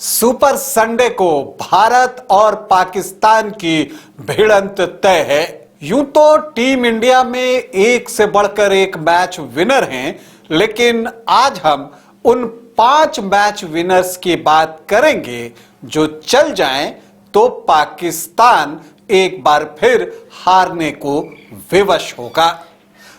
Super Sunday को भारत और पाकिस्तान की भिड़ंत तय है। यूं तो टीम इंडिया में एक से बढ़कर एक मैच विनर हैं, लेकिन आज हम उन 5 मैच विनर्स की बात करेंगे जो चल जाएं तो पाकिस्तान एक बार फिर हारने को विवश होगा।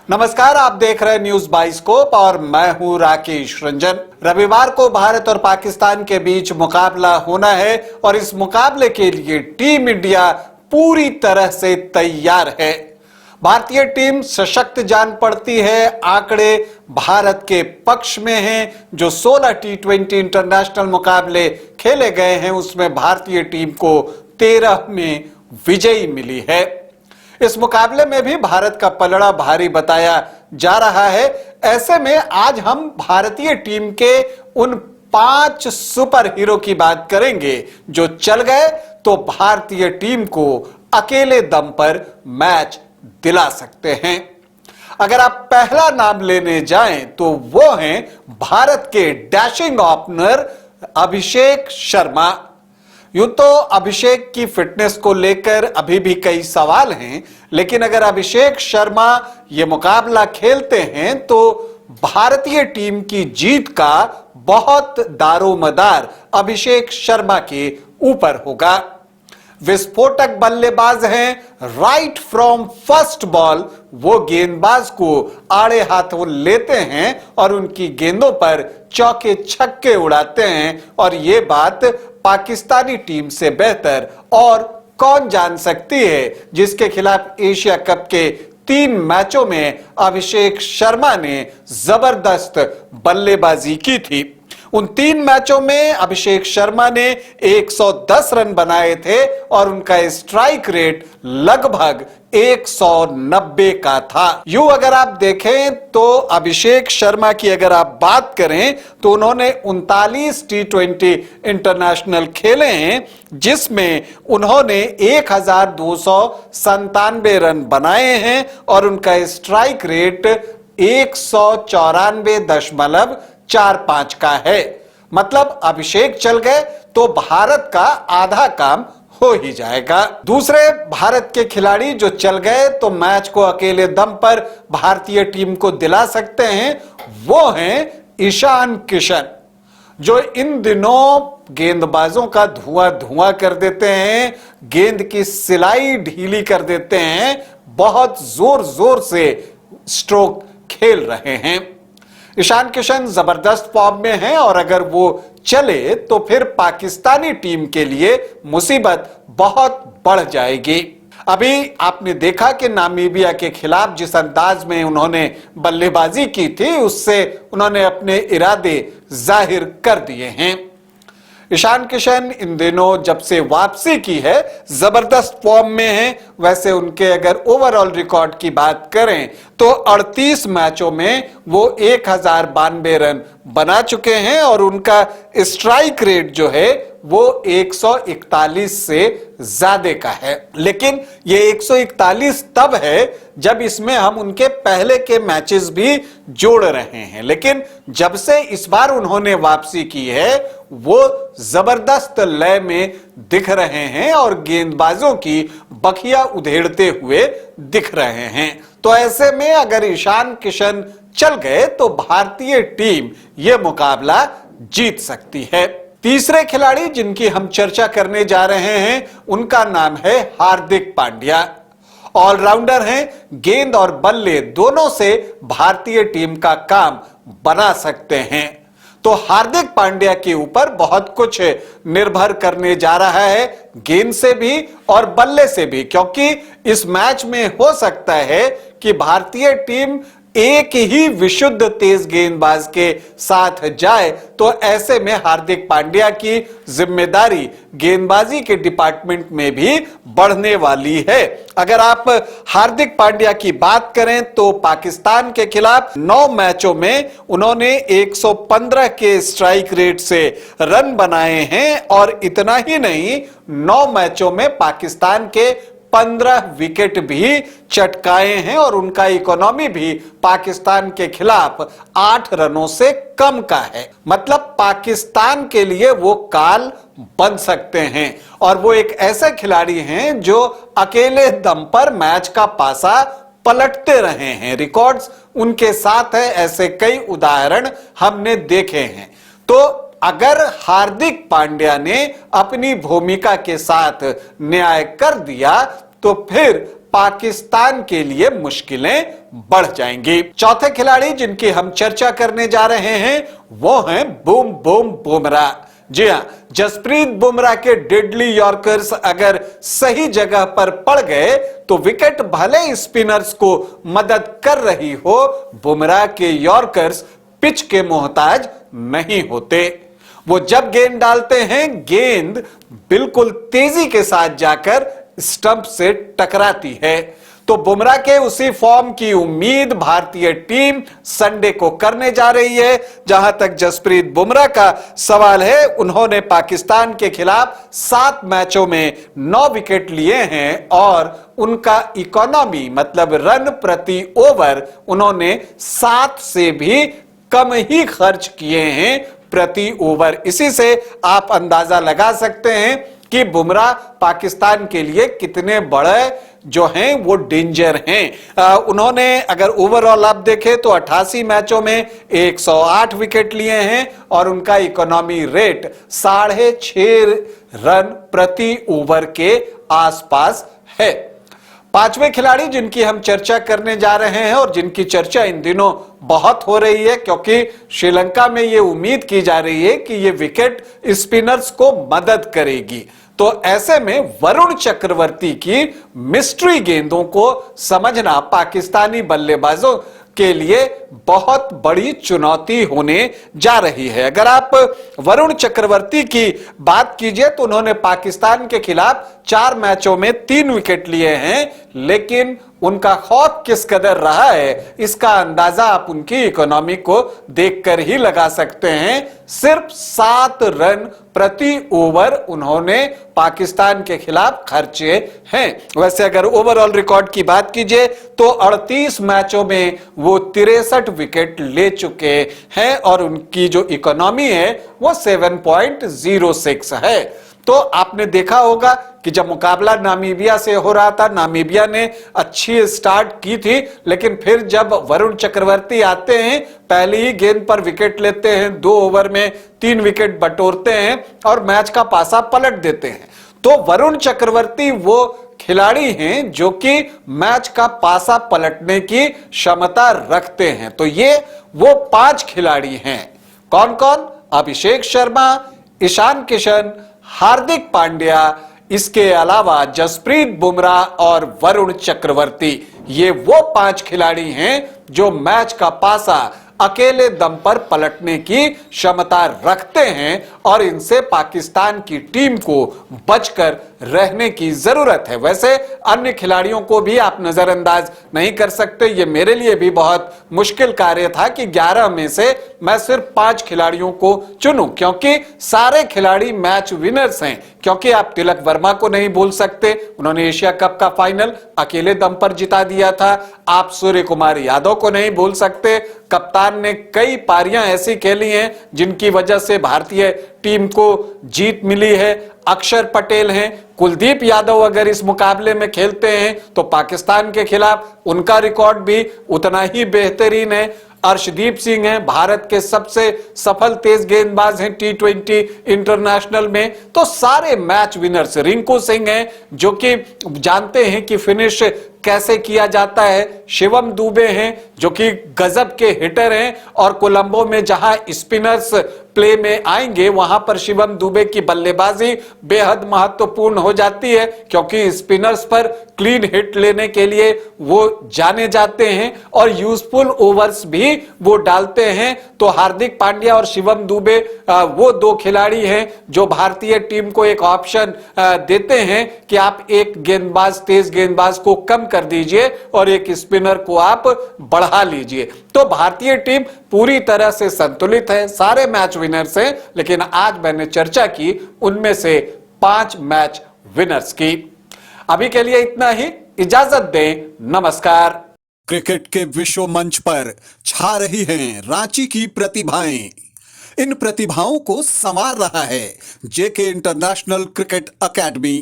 नमस्कार, आप देख रहे हैं न्यूज बाइस्कोप और मैं हूं राकेश रंजन। रविवार को भारत और पाकिस्तान के बीच मुकाबला होना है और इस मुकाबले के लिए टीम इंडिया पूरी तरह से तैयार है। भारतीय टीम सशक्त जान पड़ती है। आंकड़े भारत के पक्ष में हैं। जो 16 T20 इंटरनेशनल मुकाबले खेले गए हैं उसमें भारतीय टीम को 13 में विजयी मिली है। इस मुकाबले में भी भारत का पलड़ा भारी बताया जा रहा है। ऐसे में आज हम भारतीय टीम के उन 5 सुपर हीरो की बात करेंगे जो चल गए तो भारतीय टीम को अकेले दम पर मैच दिला सकते हैं। अगर आप पहला नाम लेने जाएं तो वो हैं भारत के डैशिंग ओपनर अभिषेक शर्मा। यूं तो अभिषेक की फिटनेस को लेकर अभी भी कई सवाल हैं, लेकिन अगर अभिषेक शर्मा ये मुकाबला खेलते हैं तो भारतीय टीम की जीत का बहुत दारोमदार अभिषेक शर्मा के ऊपर होगा। विस्फोटक बल्लेबाज हैं। राइट फ्रॉम फर्स्ट बॉल वो गेंदबाज को आड़े हाथों लेते हैं और उनकी गेंदों पर चौके छक्के उड़ाते हैं, और ये बात पाकिस्तानी टीम से बेहतर और कौन जान सकती है, जिसके खिलाफ एशिया कप के 3 मैचों में अभिषेक शर्मा ने जबरदस्त बल्लेबाजी की थी। उन 3 मैचों में अभिषेक शर्मा ने 110 रन बनाए थे और उनका स्ट्राइक रेट लगभग 190 का था। यूं अगर आप देखें तो अभिषेक शर्मा की अगर आप बात करें तो उन्होंने 39 T20 इंटरनेशनल खेले हैं, जिसमें उन्होंने 1297 रन बनाए हैं और उनका स्ट्राइक रेट 194.45 का है। मतलब अभिषेक चल गए तो भारत का आधा काम हो ही जाएगा। दूसरे भारत के खिलाड़ी जो चल गए तो मैच को अकेले दम पर भारतीय टीम को दिला सकते हैं, वो हैं ईशान किशन, जो इन दिनों गेंदबाजों का धुआं धुआं कर देते हैं, गेंद की सिलाई ढीली कर देते हैं, बहुत जोर जोर से स्ट्रोक खेल रहे हैं। ईशान किशन जबरदस्त फॉर्म में हैं और अगर वो चले तो फिर पाकिस्तानी टीम के लिए मुसीबत बहुत बढ़ जाएगी। अभी आपने देखा कि नामीबिया के खिलाफ जिस अंदाज में उन्होंने बल्लेबाजी की थी उससे उन्होंने अपने इरादे जाहिर कर दिए हैं। ईशान किशन इन दिनों जब से वापसी की है जबरदस्त फॉर्म में हैं। वैसे उनके अगर ओवरऑल रिकॉर्ड की बात करें तो 38 मैचों में वो 1092 रन बना चुके हैं और उनका स्ट्राइक रेट जो है वो 141 से ज्यादा का है। लेकिन ये 141 तब है जब इसमें हम उनके पहले के मैचेस भी जोड़ रहे हैं, लेकिन जब से इस बार उन्होंने वापसी की है वो जबरदस्त लय में दिख रहे हैं और गेंदबाजों की बखिया उधेड़ते हुए दिख रहे हैं। तो ऐसे में अगर ईशान किशन चल गए तो भारतीय टीम यह मुकाबला जीत सकती है। तीसरे खिलाड़ी जिनकी हम चर्चा करने जा रहे हैं उनका नाम है हार्दिक पांड्या। ऑलराउंडर हैं, गेंद और बल्ले दोनों से भारतीय टीम का काम बना सकते हैं। तो हार्दिक पांड्या के ऊपर बहुत कुछ निर्भर करने जा रहा है, गेंद से भी और बल्ले से भी, क्योंकि इस मैच में हो सकता है कि भारतीय टीम एक ही विशुद्ध तेज गेंदबाज के साथ जाए, तो ऐसे में हार्दिक पांड्या की जिम्मेदारी गेंदबाजी के डिपार्टमेंट में भी बढ़ने वाली है। अगर आप हार्दिक पांड्या की बात करें तो पाकिस्तान के खिलाफ 9 मैचों में उन्होंने 115 के स्ट्राइक रेट से रन बनाए हैं और इतना ही नहीं, 9 मैचों में पाकिस्तान के 15 विकेट भी चटकाए हैं और उनका इकोनॉमी भी पाकिस्तान के खिलाफ 8 रनों से कम का है। मतलब पाकिस्तान के लिए वो काल बन सकते हैं और वो एक ऐसे खिलाड़ी हैं जो अकेले दम पर मैच का पासा पलटते रहे हैं। रिकॉर्ड्स उनके साथ है, ऐसे कई उदाहरण हमने देखे हैं। तो अगर हार्दिक पांड्या ने अपनी भूमिका के साथ न्याय कर दिया तो फिर पाकिस्तान के लिए मुश्किलें बढ़ जाएंगी। चौथे खिलाड़ी जिनकी हम चर्चा करने जा रहे हैं वो हैं बूम बूम बुमराह। जी हां, जसप्रीत बुमराह के डेडली यॉर्कर्स अगर सही जगह पर पड़ गए तो विकेट भले स्पिनर्स को मदद कर रही हो, बुमराह के यॉर्कर्स पिच के मोहताज नहीं होते। वो जब गेंद डालते हैं, गेंद बिल्कुल तेजी के साथ जाकर स्टंप से टकराती है। तो बुमराह के उसी फॉर्म की उम्मीद भारतीय टीम संडे को करने जा रही है। जहां तक जसप्रीत बुमराह का सवाल है, उन्होंने पाकिस्तान के खिलाफ 7 मैचों में 9 विकेट लिए हैं और उनका इकोनॉमी मतलब रन प्रति ओवर उन्होंने 7 से भी कम ही खर्च किए हैं प्रति ओवर। इसी से आप अंदाजा लगा सकते हैं कि बुमराह पाकिस्तान के लिए कितने बड़े जो हैं वो डेंजर हैं। उन्होंने अगर ओवरऑल आप देखें तो 88 मैचों में 108 विकेट लिए हैं और उनका इकोनॉमी रेट 6.5 रन प्रति ओवर के आसपास है। पांचवें खिलाड़ी जिनकी हम चर्चा करने जा रहे हैं और जिनकी चर्चा इन दिनों बहुत हो रही है क्योंकि श्रीलंका में यह उम्मीद की जा रही है कि यह विकेट स्पिनर्स को मदद करेगी, तो ऐसे में वरुण चक्रवर्ती की मिस्ट्री गेंदों को समझना पाकिस्तानी बल्लेबाजों के लिए बहुत बड़ी चुनौती होने जा रही है। अगर आप वरुण चक्रवर्ती की बात कीजिए तो उन्होंने पाकिस्तान के खिलाफ 4 मैचों में 3 विकेट लिए हैं, लेकिन उनका खौफ किस कदर रहा है इसका अंदाजा आप उनकी इकोनॉमी को देखकर ही लगा सकते हैं। सिर्फ 7 रन प्रति ओवर उन्होंने पाकिस्तान के खिलाफ खर्चे हैं। वैसे अगर ओवरऑल रिकॉर्ड की बात कीजिए तो 38 मैचों में वो 63 विकेट ले चुके हैं और उनकी जो इकोनॉमी है वो 7.06 है। तो आपने देखा होगा कि जब मुकाबला नामीबिया से हो रहा था, नामीबिया ने अच्छी स्टार्ट की थी, लेकिन फिर जब वरुण चक्रवर्ती आते हैं, पहली ही गेंद पर विकेट लेते हैं, 2 ओवर में 3 विकेट बटोरते हैं और मैच का पासा पलट देते हैं। तो वरुण चक्रवर्ती वो खिलाड़ी हैं जो कि मैच का पासा पलटने की क्षमता रखते हैं। तो ये वो 5 खिलाड़ी हैं। कौन कौन? अभिषेक शर्मा, ईशान किशन, हार्दिक पांड्या, इसके अलावा जसप्रीत बुमराह और वरुण चक्रवर्ती। ये वो 5 खिलाड़ी हैं जो मैच का पासा अकेले दम पर पलटने की क्षमता रखते हैं और इनसे पाकिस्तान की टीम को बचकर रहने की जरूरत है। वैसे अन्य खिलाड़ियों को भी आप नजरअंदाज नहीं कर सकते। ये मेरे लिए भी बहुत मुश्किल कार्य था कि 11 में से मैं सिर्फ 5 खिलाड़ियों को चुनूं, क्योंकि सारे खिलाड़ी मैच विनर्स हैं। क्योंकि आप तिलक वर्मा को नहीं भूल सकते, उन्होंने एशिया कप का फाइनल अकेले दम पर जिता दिया था। आप सूर्य कुमार यादव को नहीं भूल सकते, कप्तान ने कई पारियां ऐसी खेली हैं जिनकी वजह से भारतीय टीम को जीत मिली है। अक्षर पटेल हैं, कुलदीप यादव अगर इस मुकाबले में खेलते हैं तो पाकिस्तान के खिलाफ उनका रिकॉर्ड भी उतना ही बेहतरीन है। अर्शदीप सिंह हैं, भारत के सबसे सफल तेज गेंदबाज हैं T20 इंटरनेशनल में। तो सारे मैच विनर्स। रिंकू सिंह हैं जो कि जानते हैं कि फिनिश कैसे किया जाता है। शिवम दुबे हैं जो कि गजब के हिटर हैं और कोलंबो में जहां स्पिनर्स प्ले में आएंगे वहां पर शिवम दुबे की बल्लेबाजी बेहद महत्वपूर्ण हो जाती है, क्योंकि स्पिनर्स पर क्लीन हिट लेने के लिए वो जाने जाते हैं और यूजफुल ओवर्स भी वो डालते हैं। तो हार्दिक पांड्या और शिवम दुबे वो 2 खिलाड़ी हैं जो भारतीय टीम को एक ऑप्शन देते हैं कि आप एक गेंदबाज, तेज गेंदबाज को कम कर दीजिए और एक स्पिनर को आप बढ़ा लीजिए। तो भारतीय टीम पूरी तरह से संतुलित है, सारे मैच विनर्स हैं, लेकिन आज मैंने चर्चा की उनमें से 5 मैच विनर्स की। अभी के लिए इतना ही, इजाजत दें, नमस्कार। क्रिकेट के विश्व मंच पर छा रही हैं रांची की प्रतिभाएं। इन प्रतिभाओं को संवार रहा है जेके इंटरनेशनल क्रिकेट एकेडमी।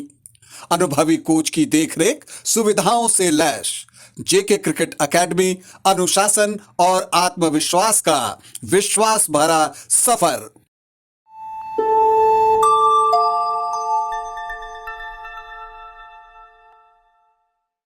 अनुभवी कोच की देखरेख, सुविधाओं से लैस जेके क्रिकेट एकेडमी अनुशासन और आत्मविश्वास का विश्वास भरा सफर।